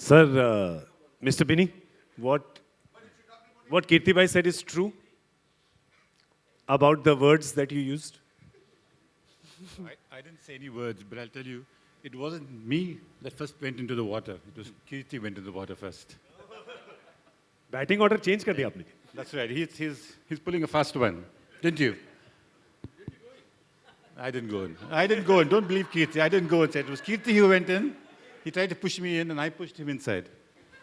Sir, Mr. Binny, what, what Kirti said is true about the words that you used? I didn't say any words, but I'll tell you, it wasn't me that first went into the water. It was Kirti went into the water first. Batting order change कर दिया आपने. That's right. He's pulling a fast one, didn't you? I didn't go in. I didn't go in. Don't believe Kirti. I didn't go inside. It was Kirti who went in. He tried to push me in, and I pushed him inside.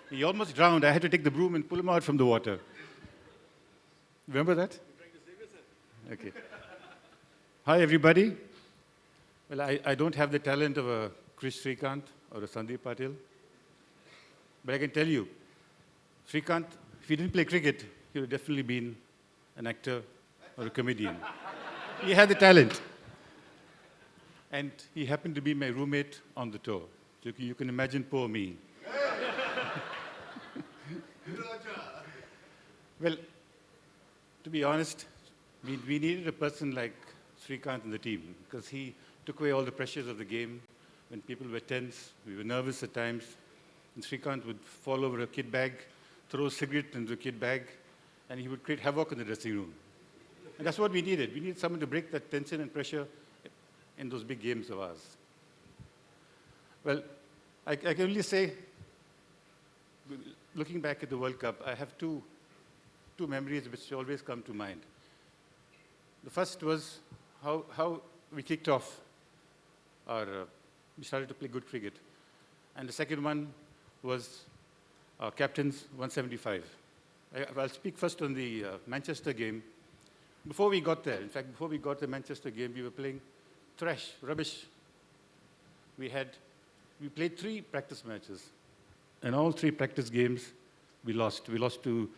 He almost drowned. I had to take the broom and pull him out from the water. Remember that? Okay. Hi, everybody. Well, I don't have the talent of a Chris Srikanth or a Sandeep Patil. But I can tell you, Srikanth, if he didn't play cricket, he would have definitely been an actor or a comedian. He had the talent. And he happened to be my roommate on the tour. So you can imagine poor me. Well, to be honest, we needed a person like Srikanth in the team because he took away all the pressures of the game. When people were tense, we were nervous at times. And Srikanth would fall over a kid bag, throw a cigarette into a kid bag, and he would create havoc in the dressing room. And that's what we needed. We needed someone to break that tension and pressure in those big games of ours. Well, I can only say, looking back at the World Cup, I have two memories which always come to mind. The first was how we kicked off we started to play good cricket. And the second one was our captain's 175. I'll speak first on the Manchester game. Before we got there, in fact, before we got the Manchester game, we were playing trash, rubbish. We played 3 practice matches. And all 3 practice games, we lost. We lost to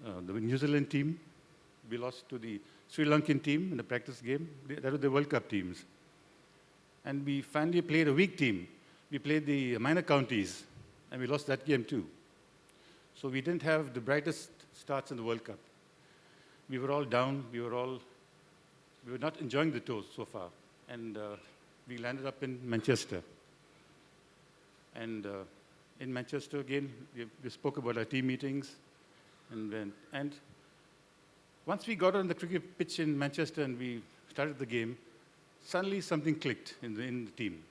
the New Zealand team. We lost to the Sri Lankan team in the practice game. That were the World Cup teams. And we finally played a weak team. We played the minor counties, and we lost that game too. So we didn't have the brightest starts in the World Cup. We were all down. We were not enjoying the tour so far. And we landed up in Manchester. And in Manchester, again, we spoke about our team meetings. And once we got on the cricket pitch in Manchester and we started the game, suddenly something clicked in the team.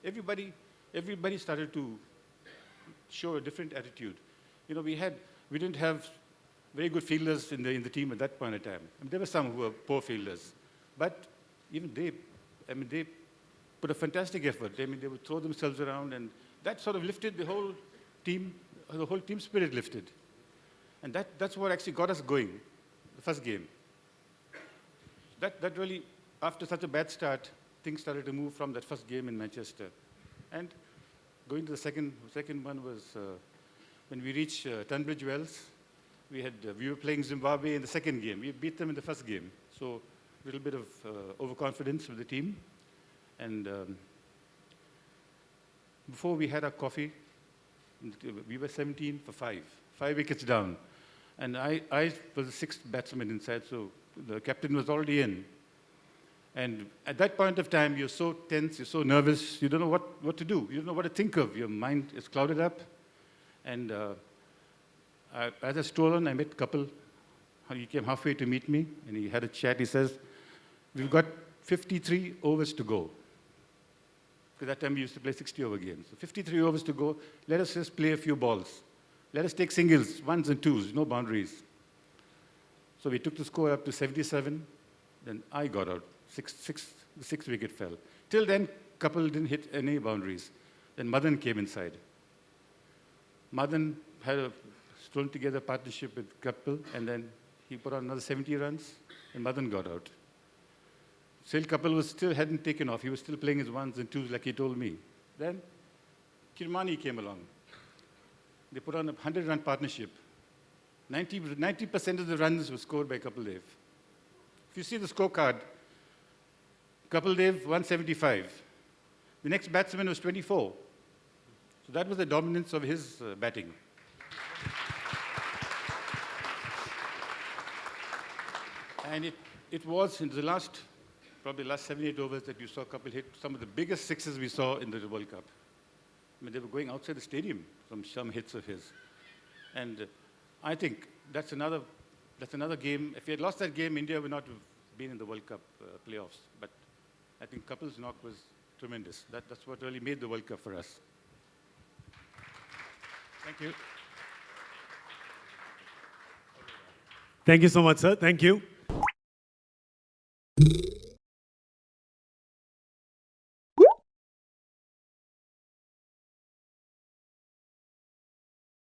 Everybody started to show a different attitude. You know, we didn't have very good fielders in the team at that point in time. I mean, there were some who were poor fielders, but even they put a fantastic effort. I mean, they would throw themselves around, and that sort of lifted the whole team. The whole team spirit lifted, and that's what actually got us going. The first game. That really, after such a bad start, things started to move from that first game in Manchester, and going to the second one was when we reached Tunbridge Wells. We were playing Zimbabwe in the second game. We beat them in the first game, so a little bit of overconfidence with the team. And before we had our coffee, we were 17 for 5 wickets down. And I was the 6th batsman inside, so the captain was already in. And at that point of time, you're so tense, you're so nervous, you don't know what to do. You don't know what to think of. Your mind is clouded up. And as I strolled on, I met a couple. He came halfway to meet me, and he had a chat. He says, "We've got 53 overs to go." Because that time we used to play 60-over games. So 53 overs to go. Let us just play a few balls. Let us take singles, ones and twos, no boundaries. So we took the score up to 77. Then I got out. The 6th wicket fell. Till then, couple didn't hit any boundaries. Then Madan came inside. Madan had a thrown together partnership with Kapil, and then he put on another 70 runs, and Madan got out. Still, Kapil hadn't taken off. He was still playing his ones and twos like he told me. Then Kirmani came along. They put on a 100-run partnership. 90% of the runs were scored by Kapil Dev. If you see the scorecard, Kapil Dev 175. The next batsman was 24. So that was the dominance of his batting. And it was in the probably last 7-8 overs that you saw Kapil hit some of the biggest sixes we saw in the World Cup. I mean, they were going outside the stadium from some hits of his. And I think that's another game. If we had lost that game, India would not have been in the World Cup playoffs. But I think couples knock was tremendous. That's what really made the World Cup for us. Thank you. Thank you so much, sir. Thank you.